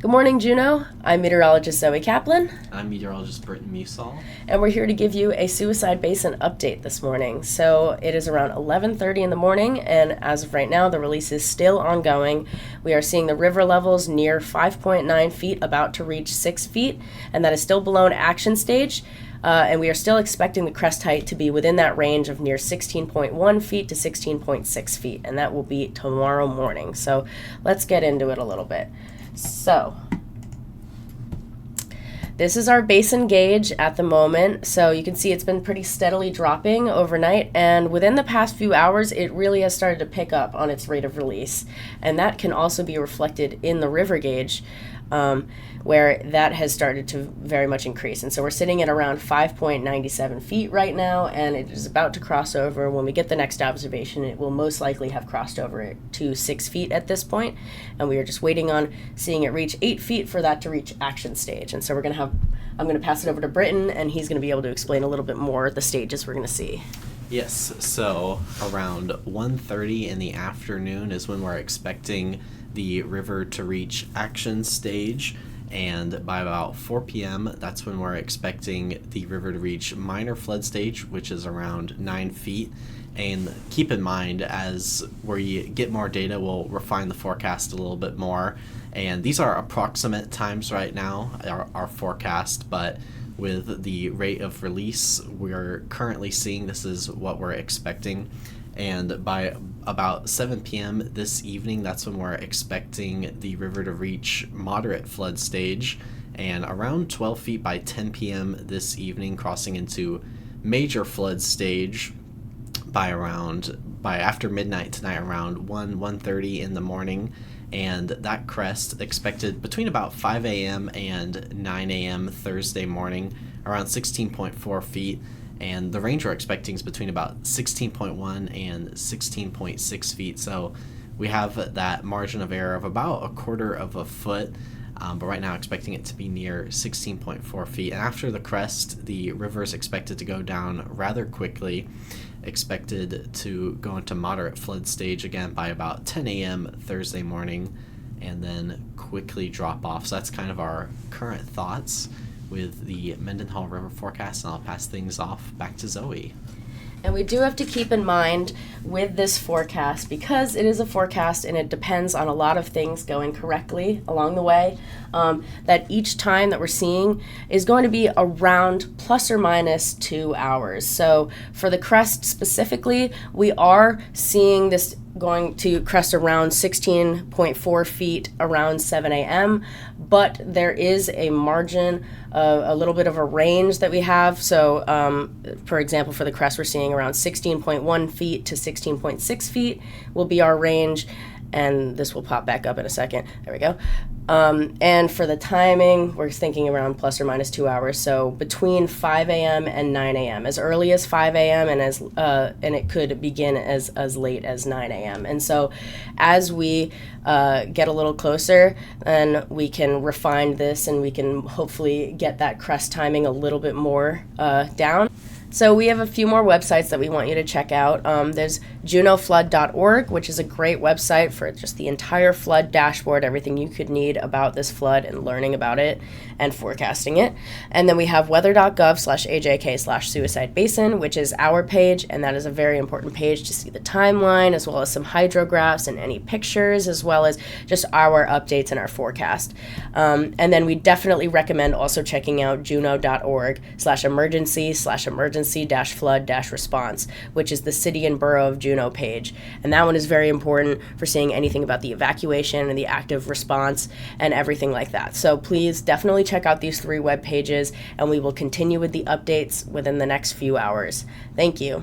Good morning, Juneau. I'm meteorologist Zoe Kaplan. I'm meteorologist Britton Musall. And we're here to give you a Suicide Basin update this morning. So it is around 11:30 in the morning, and as of right now, the release is still ongoing. We are seeing the river levels near 5.9 feet, about to reach 6 feet, and that is still below an action stage. And we are still expecting the crest height to be within that range of near 16.1 feet to 16.6 feet, and that will be tomorrow morning. So let's get into it a little bit. So this is our basin gauge at the moment. So you can see it's been pretty steadily dropping overnight, and within the past few hours it really has started to pick up on its rate of release, and that can also be reflected in the river gauge, where that has started to very much increase. And so we're sitting at around 5.97 feet right now, and it is about to cross over. When we get the next observation, it will most likely have crossed over to 6 feet at this point, and we are just waiting on seeing it reach 8 feet for that to reach action stage. And so I'm going to pass it over to Britton, and he's going to be able to explain a little bit more the stages we're going to see. Yes, so around 1:30 in the afternoon is when we're expecting the river to reach action stage, and by about 4 p.m. that's when we're expecting the river to reach minor flood stage, which is around 9 feet. And keep in mind, as we get more data, we'll refine the forecast a little bit more. And these are approximate times right now, our forecast, but with the rate of release we're currently seeing, this is what we're expecting. And by about 7 p.m. this evening, that's when we're expecting the river to reach moderate flood stage, and around 12 feet by 10 p.m. this evening, crossing into major flood stage by after midnight tonight, around 1:30 in the morning. And that crest expected between about 5 a.m. and 9 a.m. Thursday morning, around 16.4 feet. And the range we're expecting is between about 16.1 and 16.6 feet. So we have that margin of error of about 1/4 of a foot, but right now expecting it to be near 16.4 feet. And after the crest, the river is expected to go down rather quickly, expected to go into moderate flood stage again by about 10 a.m. Thursday morning, and then quickly drop off. So that's kind of our current thoughts with the Mendenhall River forecast, and I'll pass things off back to Zoe. And we do have to keep in mind with this forecast, because it is a forecast and it depends on a lot of things going correctly along the way, that each time that we're seeing is going to be around plus or minus 2 hours. So for the crest specifically, we are seeing this going to crest around 16.4 feet around 7 a.m., but there is a margin, a little bit of a range that we have. So for example, for the crest, we're seeing around 16.1 feet to 16.6 feet will be our range, and this will pop back up in a second. There we go. And for the timing, we're thinking around plus or minus 2 hours. So between 5 a.m. and 9 a.m., as early as 5 a.m. and it could begin as late as 9 a.m. And so as we get a little closer, then we can refine this, and we can hopefully get that crest timing a little bit more down. So we have a few more websites that we want you to check out. There's junoflood.org, which is a great website for just the entire flood dashboard, everything you could need about this flood and learning about it and forecasting it. And then we have weather.gov/AJK/SuicideBasin, which is our page, and that is a very important page to see the timeline, as well as some hydrographs and any pictures, as well as just our updates and our forecast. And then we definitely recommend also checking out juno.org/emergency/flood-response, which is the city and borough of Juneau page. And that one is very important for seeing anything about the evacuation and the active response and everything like that. So please definitely check out these 3 web pages, and we will continue with the updates within the next few hours. Thank you.